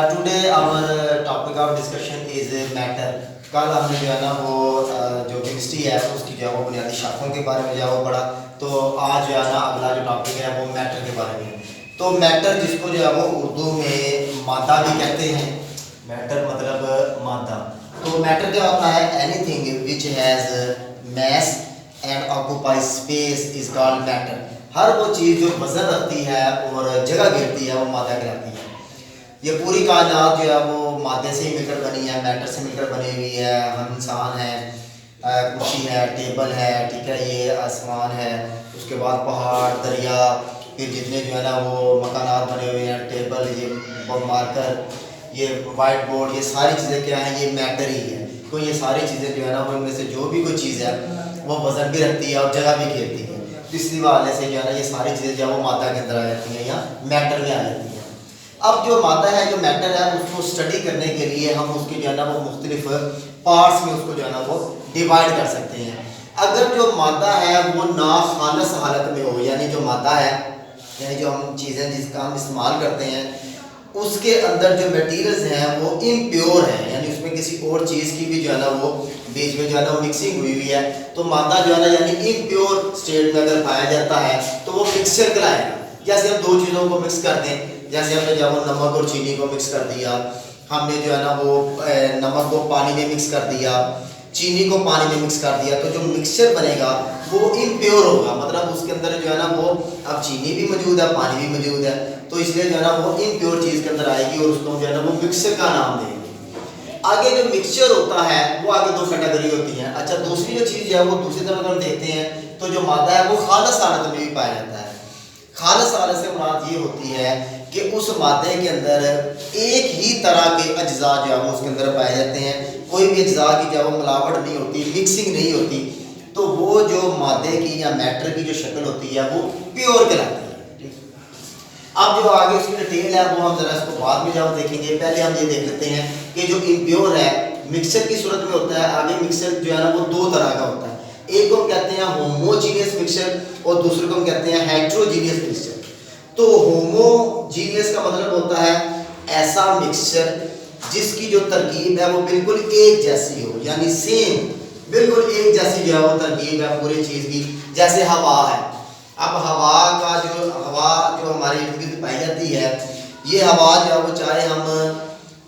Today our topic of discussion is matter. कल हमने जो है ना वो जो केमिस्ट्री है उसकी जो है वो बुनियादी शाखों के बारे में जो है वो पढ़ा। तो आज जो है ना अगला जो टॉपिक है वो मैटर के बारे में है। तो मैटर जिसको जो है वो उर्दू में मादा भी कहते हैं। मैटर मतलब मादा। तो मैटर क्या होता है? Anything which has mass and occupy space is called matter. हर वो चीज़ जो वजन रखती है और जगह घेरती है वो मादा कहलाती है। ये पूरी कायनात जो है वो मादे से ही मिलकर बनी है, मैटर से मिलकर बनी हुई है। हम इंसान हैं, कुर्सी है, टेबल है, ठीक है, ये आसमान है, उसके बाद पहाड़, दरिया, फिर जितने जो है ना वो मकानात बने हुए हैं, टेबल, ये मार्कर, ये वाइट बोर्ड, ये सारी चीज़ें क्या हैं? ये मैटर ही है। तो ये सारी चीज़ें जो है ना वो इनमें से जो भी कोई चीज़ है वो वजन भी रखती है और जगह भी घेरती है। तो इसी वाले से जो है ना ये सारी चीज़ें जो है वो मादा के अंदर आ जाती हैं या मैटर में आ जाती हैं। अब जो मादा है, जो मैटर है, उसको स्टडी करने के लिए हम उसके जो है ना वो मुख्तलिफ पार्ट्स में उसको जो है ना वो डिवाइड कर सकते हैं। अगर जो मादा है वो ना खालस हालत में हो, यानी जो मादा है यानी जो हम चीज़ें जिसका हम इस्तेमाल करते हैं उसके अंदर जो मटेरियल्स हैं वो इम्प्योर हैं, यानी उसमें किसी और चीज़ की भी जो है ना वो बीच में जो है ना वो मिक्सिंग हुई हुई है, तो मादा जो है ना यानी इम्प्योर स्टेट में अगर पाया जाता है तो वो मिक्सचर कहलाएगा। जैसे हम दो चीज़ों को मिक्स कर दें, जैसे हमने जब नमक और चीनी को मिक्स कर दिया, हमने जो है ना वो नमक को पानी में मिक्स कर दिया, चीनी को पानी में मिक्स कर दिया, तो जो मिक्सचर बनेगा वो इम्प्योर होगा। मतलब उसके अंदर जो है ना वो अब चीनी भी मौजूद है, पानी भी मौजूद है, तो इसलिए जो है ना वो इम्प्योर चीज़ के अंदर आएगी और उसको जो है ना वो मिक्सचर का नाम देंगे। आगे जो मिक्सचर होता है वो आगे दो कैटेगरी होती हैं। अच्छा, दूसरी जो चीज़ है वो दूसरी तरफ हम देखते हैं तो जो मादा है वो खालस हालत में भी पाया जाता है। खालस हालत से मुराद ये होती है कि उस मादे के अंदर एक ही तरह के अज्जा जो है वो उसके अंदर पाए जाते हैं, कोई भी अज्जा की जो है वो मिलावट नहीं होती, मिक्सिंग नहीं होती, तो वो जो मादे की या मैटर की जो शक्ल होती है वो प्योर कहलाती है। अब जो आगे उसकी डिटेल है वो हम जरा इसको बाद में जब देखेंगे, पहले हम ये देख लेते हैं कि जो इम्प्योर है मिक्सचर की सूरत में होता है। आगे मिक्सचर जो है ना वो दो तरह का होता है, एक को हम कहते हैं होमोजीनियस मिक्सचर और दूसरे को हम कहते हैं हेट्रोजीनियस मिक्सचर। तो होमोजीनियस का मतलब होता है ऐसा मिक्सचर जिसकी जो तरकीब है वो बिल्कुल एक जैसी हो, यानी सेम, बिल्कुल एक जैसी जो है वो तरकीब है पूरी चीज़ की। जैसे हवा है, अब हवा जो हमारे इर्द गिर्द पाई जाती है, ये हवा जो है वो चाहे हम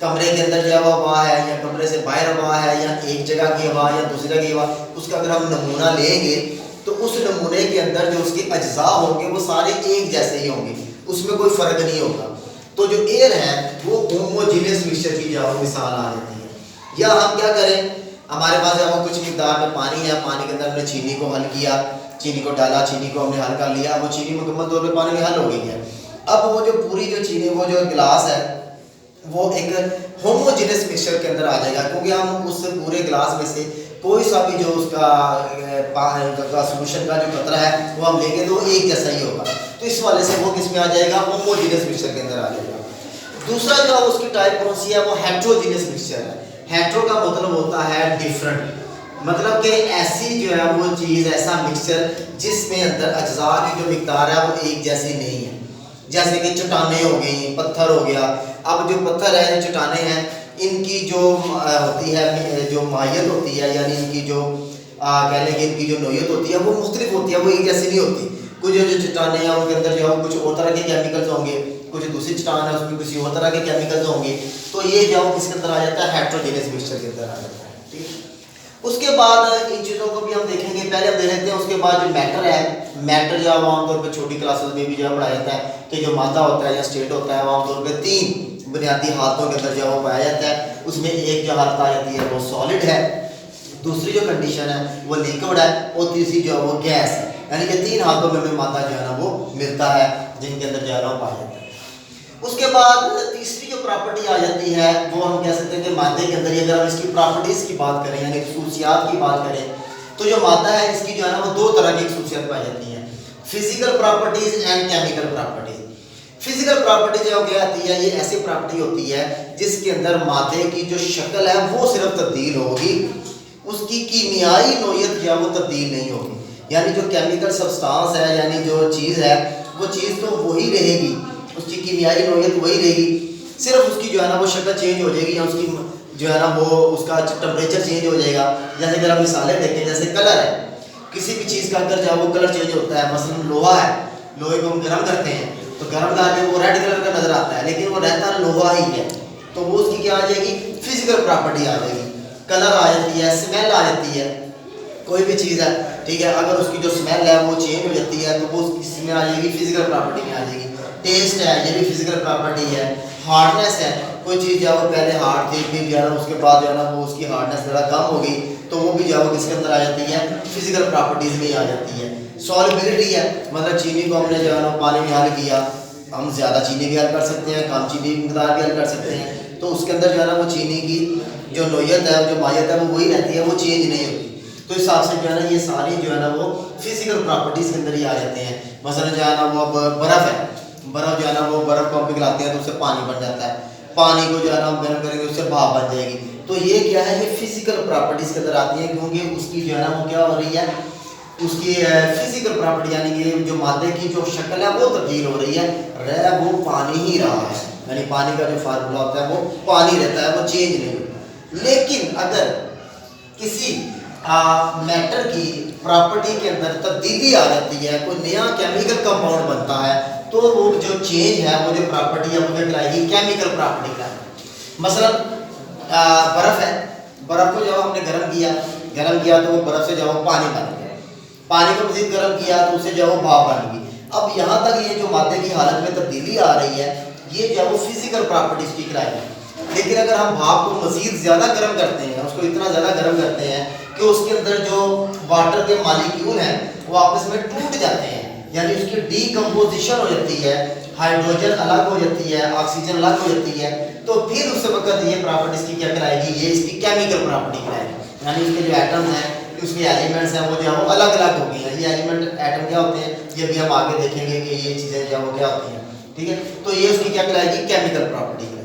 कमरे के अंदर जो है वो हवा है या कमरे से बाहर हवा है या एक जगह की हवा या दूसरी जगह की हवा, उसका अगर हम नमूना लेंगे तो उस नमूने के अंदर जो उसके अज्जा होंगे वो सारे एक जैसे ही होंगे, उसमें कोई फ़र्क नहीं होगा। तो जो एयर है वो होमोजीनियस मिक्सचर की जो मिसाल आ जाती है। या हम क्या करें, हमारे पास जो कुछ मिकदार में पानी है, पानी के अंदर हमने चीनी को हल किया, चीनी को डाला, चीनी को हमने हल कर लिया, वो चीनी मुकम्मल तौर पर पानी में हल हो गई है। अब वो जो पूरी जो चीनी, वो जो गिलास है वो एक होमोजीनियस मिक्सचर के अंदर आ जाएगा, क्योंकि हम उस पूरे गिलास में से कोई सा भी जो उसका सोल्यूशन का जो कतरा है वो हम लेंगे तो एक जैसा ही होगा। तो इस वाले से वो किस में आ जाएगा? होमोजीनियस मिक्सचर के अंदर आ जाएगा। दूसरा जो उसकी टाइप कौन सी है? वो हेट्रोजीनियस मिक्सचर है। हेट्रो का मतलब होता है डिफरेंट, मतलब कि ऐसी जो है वो चीज़, ऐसा मिक्सचर जिसमें अंदर अज्जा की जो मिकदार है वो एक जैसी नहीं है। जैसे कि चट्टानें हो गई, पत्थर हो गया। अब जो पत्थर है, जो चट्टानें हैं, इनकी जो होती है, जो माहियत होती है, यानी इनकी जो कह लें कि इनकी जो नोयत होती है वो मुख्तलिफ होती है, वो एक जैसी नहीं होती। कुछ जो चट्टानें हैं उनके अंदर जो है कुछ और तरह के केमिकल्स होंगे, कुछ दूसरी चट्टान है उसमें किसी और तरह के केमिकल्स होंगे। तो ये जो किसके अंदर आ जाता है? हेट्रोजीनियस मिक्सचर के अंदर आ जाता है। ठीक है, उसके बाद इन चीज़ों को भी हम देखेंगे। पहले हम देख लेते हैं उसके बाद जो मैटर है, मैटर जो आमतौर पर छोटी क्लासेस में भी जो पढ़ाया जाता है कि जो मादा होता है या स्टेट होता है वो आमतौर पर तीन बुनियादी हालतों के अंदर जो वो पाया जाता है। उसमें एक जो हालत आ जाती है वो सॉलिड है, दूसरी जो कंडीशन है वो लिक्विड है और तीसरी जो है वो गैस है। यानी कि तीन हालतों में हमें मादा जो है ना वो मिलता है, जिनके अंदर जो है वो पाया जाता है। उसके बाद तीसरी जो प्रॉपर्टी आ जाती है वो हम कह सकते हैं कि मादे के अंदर अगर हम इसकी प्रॉपर्टीज़ की बात करें, यानी खसूसियात की बात करें, तो जो मादा है इसकी जो है ना वो दो तरह की खसूसियात पाई जाती हैं, physical properties and chemical properties. Physical property जो क्या आती है, ये ऐसी प्रॉपर्टी होती है जिसके अंदर मादे की जो शक्ल है वो सिर्फ तब्दील होगी, उसकी कीमियाई नोयत जो है वो तब्दील नहीं होगी। यानी जो केमिकल सब्सटेंस है, यानी जो चीज़ है वो चीज़ तो वही रहेगी, उसकी कीमियाई नोयत वही रहेगी, सिर्फ उसकी जो है ना वो शक्ल चेंज हो जाएगी, या उसकी जो है ना वो उसका टेम्परेचर चेंज हो जाएगा। जैसे अगर आप मिसालें देखें, जैसे कलर है, किसी भी चीज़ का अगर जब वो कलर चेंज होता है, मसलन लोहा है, लोहे को हम गर्म करते हैं तो गर्म करके वो रेड कलर का नजर आता है, लेकिन वो रहता लोहा ही है, तो वो उसकी क्या आ जाएगी, फिजिकल प्रॉपर्टी आ जाएगी, कलर आ जाती है, स्मेल आ जाती है। कोई भी चीज़ है, ठीक है, अगर उसकी जो स्मेल है वो चेंज हो जाती है तो वो इसमें आ जाएगी, फिजिकल प्रॉपर्टी में आ जाएगी। टेस्ट है, ये भी फिजिकल प्रॉपर्टी है। हार्डनेस है, कोई चीज़ जो है वो पहले हार्ड थी, फिर जो है ना उसके बाद जो है ना वो उसकी हार्डनेस ज़रा कम हो गई, तो वो भी जो है वो किसके अंदर आ जाती है, फिजिकल प्रॉपर्टीज़ में ही आ जाती है। सॉल्युबिलिटी है, मतलब चीनी को हमने जो है ना पानी में हल किया, हम ज़्यादा चीनी भी हल कर सकते हैं, कम चीनी मकदार भी हल कर सकते हैं, तो उसके अंदर जो है ना वो चीनी की जो नोयत है, जो मायत है, वो वही रहती है, वो चेंज नहीं होती। तो इस हिसाब से जो है ना ये सारी जो है ना वो फिजिकल प्रॉपर्टीज़ के अंदर ही आ जाते हैं। मसलन जो है ना वो अब बर्फ़ है, बर्फ़ जो है ना वो बर्फ़ को हम पिघलाते हैं तो उससे पानी बन जाता है, पानी को जो है ना हम गर्म करेंगे उससे भाप बन जाएगी। तो ये क्या है, ये फिजिकल प्रॉपर्टीज़ के अंदर आती है, क्योंकि उसकी जो है ना वो क्या हो रही है, उसकी फिजिकल प्रॉपर्टी यानी कि जो मादे की जो शक्ल है वो तब्दील हो रही है, रह वो पानी ही रहा है, यानी पानी का जो फार्मूला होता है वो पानी रहता है, वो चेंज नहीं होता। लेकिन अगर किसी मैटर की प्रॉपर्टी के अंदर तब्दीली आ जाती है, कोई नया केमिकल कंपाउंड बनता है, तो वो जो चेंज है, वो जो प्रॉपर्टी है वो क्या कहलाएगी, केमिकल प्रॉपर्टी कहलाएगी। मसलन बर्फ़ है, बर्फ़ को जब हमने गर्म किया तो वो बर्फ़ से जब वो पानी बन गया, पानी को मज़ीद गर्म किया तो उससे जो वो भाप बन गई। अब यहाँ तक ये जो मादे की हालत में तब्दीली आ रही है, ये जो वो फिजिकल प्रॉपर्टीज की कहलाएगी। लेकिन अगर हम भाप को मज़ीद ज़्यादा गर्म करते हैं, उसको इतना ज़्यादा गर्म करते हैं कि उसके अंदर जो वाटर के मॉलिक्यूल हैं वो आपस में टूट जाते हैं, यानी उसकी डीकम्पोजिशन हो जाती है, हाइड्रोजन अलग हो जाती है, ऑक्सीजन अलग हो जाती है, तो फिर उस वक्त ये प्रॉपर्टीज की क्या कहलाएगी, ये इसकी केमिकल प्रॉपर्टी कहलाएगी। यानी इसके जो एटम्स हैं, उसके एलिमेंट्स हैं, वो जो है वो अलग अलग हो गए हैं। ये एलिमेंट एटम क्या होते हैं, ये भी हम आगे देखेंगे कि ये चीज़ें जो है वो क्या होती हैं, ठीक है। तो ये उसकी क्या कहलाएगी, केमिकल प्रॉपर्टी कहलाएगी।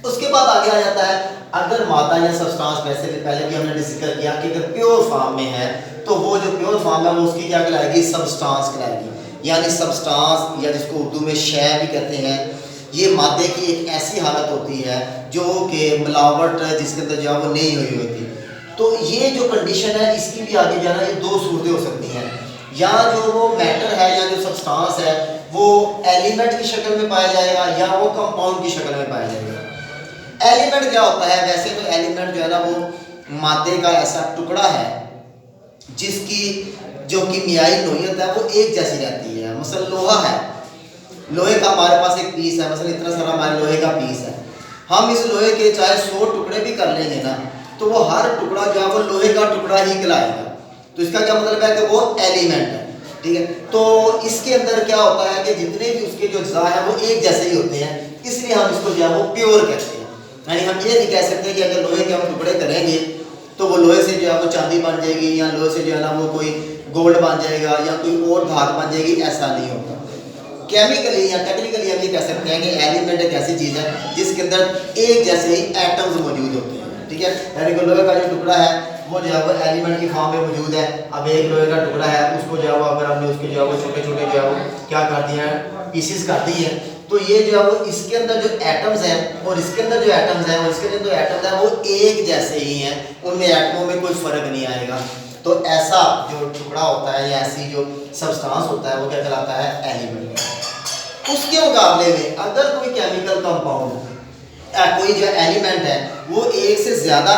उसके बाद आगे आ जाता है, अगर मादा या सब्सटेंस, वैसे पहले भी हमने डिस्कस किया कि अगर प्योर फॉर्म में है तो वो जो प्योर फॉर्म है वो उसकी क्या कहलाएगी, सब्सटेंस कहलाएगी। यानी सब्सटेंस या जिसको उर्दू में शय भी कहते हैं, ये मादे की एक ऐसी हालत होती है जो कि मिलावट जिसके अंदर जो है वो नहीं हुई होती। तो ये जो कंडीशन है इसकी भी आगे जाना, ये दो सूरतें हो सकती हैं, या जो वो मैटर है या जो सब्सटेंस है वो एलिमेंट की शक्ल में पाया जाएगा या वो कंपाउंड की शक्ल में पाया जाएगा। एलिमेंट क्या होता है, वैसे तो एलिमेंट जो है ना वो मादे का ऐसा टुकड़ा है जिसकी जो कीमियाई नोयत है वो एक जैसी रहती है। मसलन लोहा है, लोहे का हमारे पास एक पीस है, मसलन इतना सारा हमारे लोहे का पीस है, हम इस लोहे के चाहे 100 टुकड़े भी कर लेंगे ना, तो वो हर टुकड़ा जो है वो लोहे का टुकड़ा ही कहलाएगा। तो इसका क्या मतलब है कि वो एलिमेंट है, ठीक है। तो इसके अंदर क्या होता है कि जितने भी उसके जो अज्जा है वो एक जैसे ही होते हैं, इसलिए हम इसको जो है वो प्योर कहते हैं। यानी हम ये नहीं कह सकते कि अगर लोहे के हम टुकड़े करेंगे तो वो लोहे से जो है वो चांदी बन जाएगी, या लोहे से जो है ना वो कोई गोल्ड बन जाएगा या कोई और धात बन जाएगी, ऐसा नहीं होता। केमिकली या टेक्निकली हम ये कह सकते हैं कि एलिमेंट एक ऐसी चीज़ है जिसके अंदर एक जैसे ही एटम्स मौजूद होते हैं, ठीक है। यानी कि लोहे का जो टुकड़ा है वो जो है वो एलिमेंट की फॉर्म में मौजूद है। अब एक लोहे का टुकड़ा है, उसको जो है वो अगर हमने उसके जो है वो छोटे छोटे जो है वो क्या कर दिए हैं, पीसीस कर दी है, तो ये जो है वो इसके अंदर जो एटम्स हैं और इसके अंदर जो एटम्स हैं और इसके अंदर जो एटम्स हैं वो एक जैसे ही हैं, उनमें एटमों में कोई फ़र्क नहीं आएगा। तो ऐसा जो टुकड़ा होता है या ऐसी जो सब्सटेंस होता है वो क्या कहलाता है, एलिमेंट। उसके मुकाबले में अगर कोई केमिकल कंपाउंड कोई जो एलिमेंट है वो एक से ज़्यादा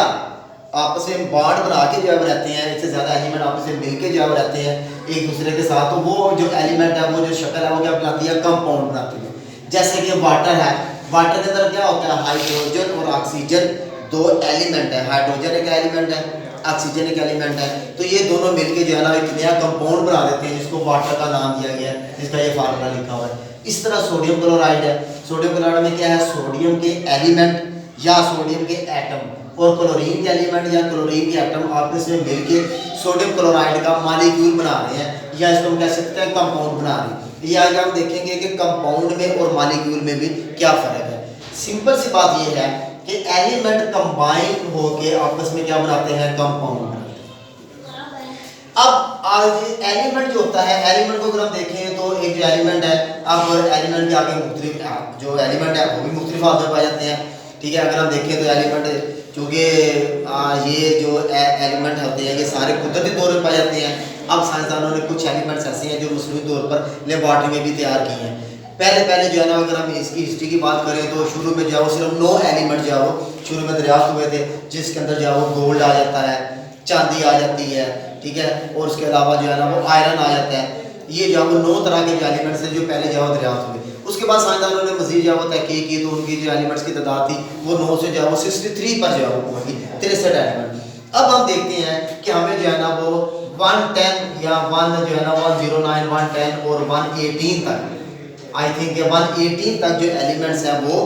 आपस में बॉन्ड बना के जो है रहते हैं, एक से ज़्यादा एलिमेंट आपस में मिलके जो है रहते हैं एक दूसरे के साथ, तो वो जो एलिमेंट है वो जो शक्ल है वो क्या बनाती है, कंपाउंड बनाती है। जैसे कि वाटर है, वाटर के अंदर क्या होता है, हाइड्रोजन और ऑक्सीजन दो एलिमेंट है, हाइड्रोजन एक एलिमेंट है, ऑक्सीजन एक एलिमेंट है, तो ये दोनों मिलके जो है ना एक नया कंपाउंड बना देते हैं जिसको वाटर का नाम दिया गया है, जिसका ये फार्मूला लिखा हुआ है। इस तरह सोडियम क्लोराइड है, सोडियम क्लोराइड में क्या है, सोडियम के एलिमेंट या सोडियम के एटम और क्लोरीन के एलिमेंट या क्लोरीन के एटम आपस में मिलके सोडियम क्लोराइड का मॉलिक्यूल बना रहे हैं, या इसको हम कह सकते हैं कंपाउंड बना रहे हैं। ये आगे हम देखेंगे कि कंपाउंड में और मॉलिक्यूल में भी क्या फ़र्क है। सिंपल सी बात ये है कि एलिमेंट कंबाइन होके आपस में क्या बनाते हैं, कंपाउंड। अब आज एलिमेंट जो होता है, एलिमेंट को अगर हम देखें तो एक जो एलिमेंट है, अब एलिमेंट के आगे मुख्तलिफ जो एलिमेंट है वो भी मुख्तलिफ हालत में पाए जाते हैं, ठीक है। अगर हम देखें तो एलिमेंट चूँकि ये जो एलिमेंट होते हैं ये सारे कुदरती तौर पर पाए जाते हैं। अब साइंसदानों ने कुछ एलिमेंट्स ऐसे हैं जो मसनूई तौर पर लेबॉर्ट्री में भी तैयार किए हैं। पहले जो है ना, अगर हम इसकी हिस्ट्री की बात करें तो शुरू में जो है वो सिर्फ 9 एलिमेंट जो है वो शुरू में दरियाफ्त हुए थे, जिसके अंदर जो है वो गोल्ड आ जाता है, चांदी आ जाती है, ठीक है, और उसके अलावा जो है ना वो आयरन आ जाता है। ये जो है वो 9 तरह के जो एलिमेंट्स हैं जो पहले जो है वो दरियाफ्त हुए। उसके बाद साइंसदानों ने मज़ीद जो है वो तहकीक की तो उनकी जो एलिमेंट्स की तादाद थी वो 9 से जो है वो 63 पर जो है वो पहुँची, 63 एलिमेंट। अब हम देखते हैं कि हमें जो है ना वो 110 या 1 जो है ना 109, 110 और 118 तक, आई थिंक 118 तक जो एलिमेंट्स हैं वो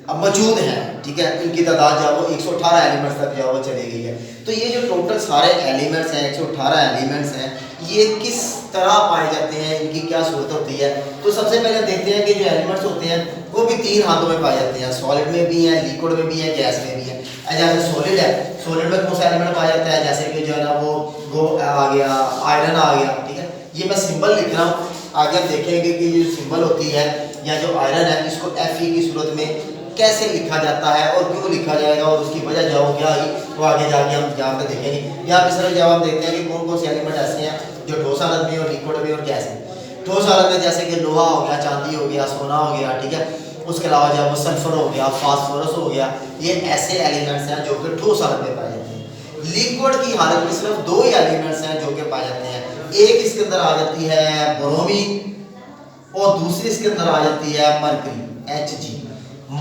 अब मौजूद हैं, ठीक है। इनकी तादाद जो है वो 118 एलिमेंट्स तक जो है वो चली गई है। तो ये जो टोटल सारे एलिमेंट्स हैं, 118 एलिमेंट्स हैं, ये किस तरह पाए जाते हैं, इनकी क्या सूरत होती है। तो सबसे पहले देखते हैं कि जो एलिमेंट्स होते हैं वो भी 3 हालतों में पाए जाते हैं, सॉलिड में भी हैं, लिक्विड में भी हैं, गैस में भी हैं। जैसे सॉलिड है, सॉलिड में कौन सा एलिमेंट पाया जाता है, जैसे कि जो है ना वो आ गया, आयरन आ गया, ठीक है। ये मैं सिंबल लिख रहा हूँ, आगे हम देखेंगे कि ये जो सिंबल होती है या जो आयरन है इसको Fe की सूरत में कैसे लिखा जाता है और क्यों लिखा जाएगा और उसकी वजह जो क्या ही वो आगे जाके हम यहाँ पे देखेंगे। यहाँ पे सर जवाब देखते हैं कि कौन कौन से एलिमेंट ऐसे हैं जो ठोस हालत में और लिक्विड में और गैस में। ठोस हालत में जैसे कि लोहा हो गया, चांदी हो गया, सोना हो गया, ठीक है। उसके अलावा जो वो सल्फर हो गया, फास्फोरस हो गया, ये ऐसे एलिमेंट्स हैं जो कि ठोस हालत में पाए जाते हैं। लिक्विड की हालत में सिर्फ 2 एलिमेंट्स हैं जो कि पाए जाते हैं, एक इसके अंदर आ जाती है ब्रोमीन और दूसरी इसके अंदर आ जाती है मरकरी, Hg।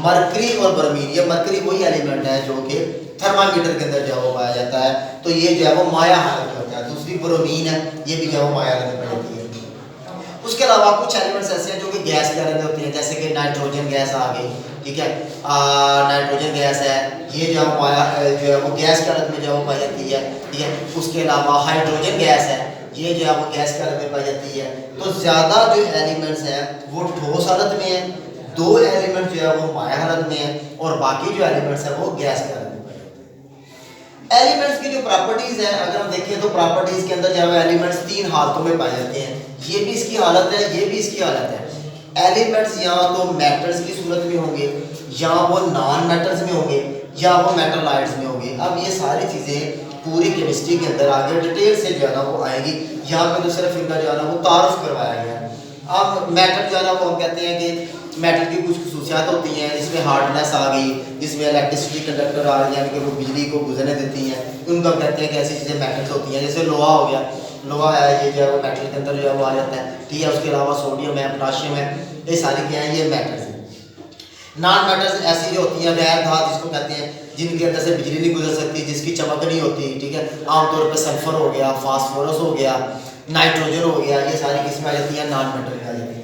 मरकरी और ब्रोमीन, ये मरकरी वही एलिमेंट है जो कि थर्मामीटर के अंदर जो है वो पाया जाता है, तो ये जो है वो माया हालत में होता है। दूसरी ब्रोमीन है, ये भी जो है वो माया हालत में पाई जाती है। उसके अलावा कुछ एलिमेंट्स ऐसे हैं जो कि गैस के हालत में होती हैं, जैसे कि नाइट्रोजन गैस आ गई, ठीक है। नाइट्रोजन गैस है, ये जो है माया जो है वो गैस की हालत में जो है वो पाई जाती है, ठीक है। उसके अलावा हाइड्रोजन गैस है, ये जो है वो गैस की हालत में पाई जाती है। तो ज़्यादा जो एलिमेंट्स हैं वो ठोस हालत में हैं, 2 एलिमेंट जो है वो माया हालत में है और बाकी जो एलिमेंट्स हैं वो गैस के हालत में पाए जाते हैं। एलिमेंट्स की जो प्रॉपर्टीज हैं अगर हम देखें तो प्रॉपर्टीज के अंदर जो है एलिमेंट्स 3 हालतों में पाए जाते हैं, ये भी इसकी हालत है, ये भी इसकी हालत है। एलिमेंट्स या तो मेटल्स की सूरत में होंगे, या वो नॉन मेटल्स में होंगे, या वो मेटलाइड्स में होंगे। अब ये सारी चीज़ें पूरी केमिस्ट्री के अंदर आगे डिटेल से जो है ना वो आएगी, यहाँ पे तो सिर्फ इनका जो है ना वो तारुफ करवाया गया है। अब मेटल जो है ना वो हम कहते हैं कि मेटल की कुछ खसूसियात होती हैं, जिसमें हार्डनेस आ गई, जिसमें इलेक्ट्रिसिटी कंडक्टर आ गई, यानी कि वो बिजली को गुजरने देती हैं, उनको हम कहते हैं कि ऐसी चीज़ें मेटल्स होती हैं। जैसे लोहा हो गया, लोहा है ये जो है वो मेटल के अंदर जो है वो आ जाता है, ठीक है। उसके अलावा सोडियम है, पोटाशियम है, ये सारी क्या हैं, ये मेटल्स हैं। नॉन मेटल्स ऐसी जो होती हैं गैर धातु जिसको कहते हैं, जिनके अंदर से बिजली नहीं गुजर सकती, जिसकी चमक नहीं होती, ठीक है। आमतौर पर सल्फर हो गया, फास्फोरस हो गया, नाइट्रोजन हो गया, ये सारी किस्में आ जाती हैं नॉन मेटल में आ जाती हैं।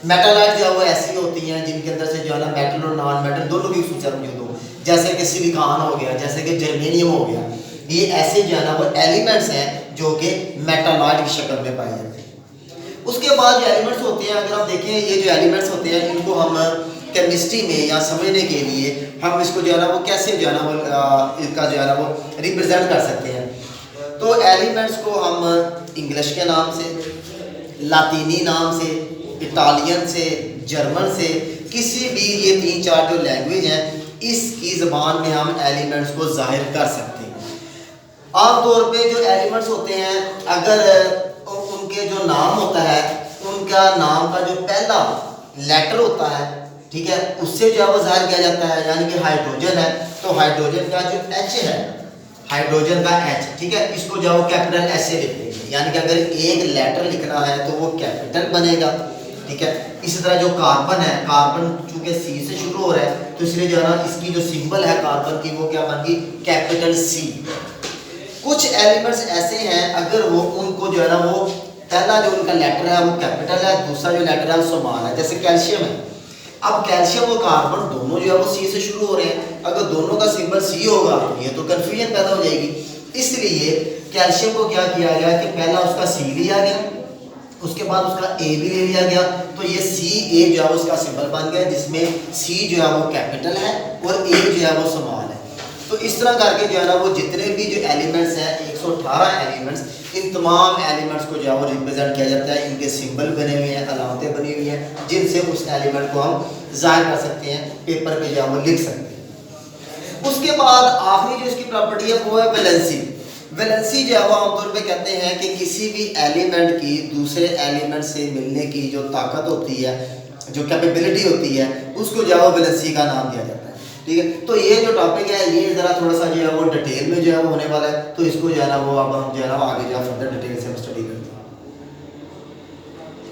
मेटालाइट जो है वो ऐसी होती हैं जिनके अंदर से जो है ना मेटल और नॉन मेटल दोनों की खसूसियात मौजूद हो, जैसे कि सिलिकॉन हो गया, जैसे कि जर्मेनियम हो गया। ये ऐसे जो है ना वो एलिमेंट्स हैं जो कि मेटालाइट की शक्ल में पाए जाते हैं। उसके बाद जो एलिमेंट्स होते हैं अगर हम देखें, ये जो एलिमेंट्स होते हैं इनको हम केमिस्ट्री में या समझने के लिए हम इसको जो है ना वो कैसे जो है ना वो इसका जो है ना वो रिप्रेजेंट कर सकते हैं। तो एलिमेंट्स को हम इंग्लिश के नाम से, लातीनी नाम से, इटालियन से, जर्मन से, किसी भी ये 3-4 जो लैंग्वेज हैं इसकी ज़बान में हम एलिमेंट्स को ज़ाहिर कर सकते हैं। आमतौर पे जो एलिमेंट्स होते हैं अगर उनके जो नाम होता है, उनका नाम का जो पहला लेटर होता है, ठीक है, उससे जो है वो ज़ाहिर किया जाता है। यानी कि हाइड्रोजन है तो हाइड्रोजन का जो H है, हाइड्रोजन का H, ठीक है, इसको जो है वो कैपिटल S से लिखते हैं। यानी कि अगर एक लेटर लिखना है तो वो कैपिटल बनेगा, ठीक है। इसी तरह जो कार्बन है, कार्बन चूंकि C से शुरू हो रहा है तो इसलिए जो है ना इसकी जो सिंबल है कार्बन की वो क्या बन गई, कैपिटल C। कुछ एलिमेंट्स ऐसे हैं अगर वो उनको जो है ना वो पहला जो उनका लेटर है वो कैपिटल है, दूसरा जो लेटर है वो स्मॉल है, जैसे कैल्शियम है। अब कैल्शियम और कार्बन दोनों जो है वो C से शुरू हो रहे हैं, अगर दोनों का सिंबल C होगा तो ये तो कन्फ्यूजन पैदा हो जाएगी। इसलिए कैल्शियम को क्या किया गया कि पहला उसका C लिया गया, उसके बाद उसका A भी ले लिया गया, तो ये CA जो है उसका सिंबल बन गया, जिसमें C जो है वो कैपिटल है और A जो है वो स्मॉल है। तो इस तरह करके जो है ना वो जितने भी जो एलिमेंट्स हैं 118 एलिमेंट्स, इन तमाम एलिमेंट्स को जो है वो रिप्रेजेंट किया जाता है। इनके सिंबल बने हुए हैं, अलामतें बनी हुई हैं जिनसे उस एलिमेंट को हम ज़ाहिर कर सकते हैं, पेपर पे जो है वो लिख सकते हैं। उसके बाद आखिरी जो इसकी प्रॉपर्टी है वो है वैलेंसी। वैलेंसी जो है वो आमतौर पे कहते हैं कि किसी भी एलिमेंट की दूसरे एलिमेंट से मिलने की जो ताकत होती है, जो कैपेबिलिटी होती है, उसको जो है वो वैलेंसी का नाम दिया जाता है। ठीक है, तो ये जो टॉपिक है ये ज़रा थोड़ा सा जो है वो डिटेल में जो है वो होने वाला है, तो इसको जो है ना वो अब हम जो है ना आगे जो है फर्दर डिटेल से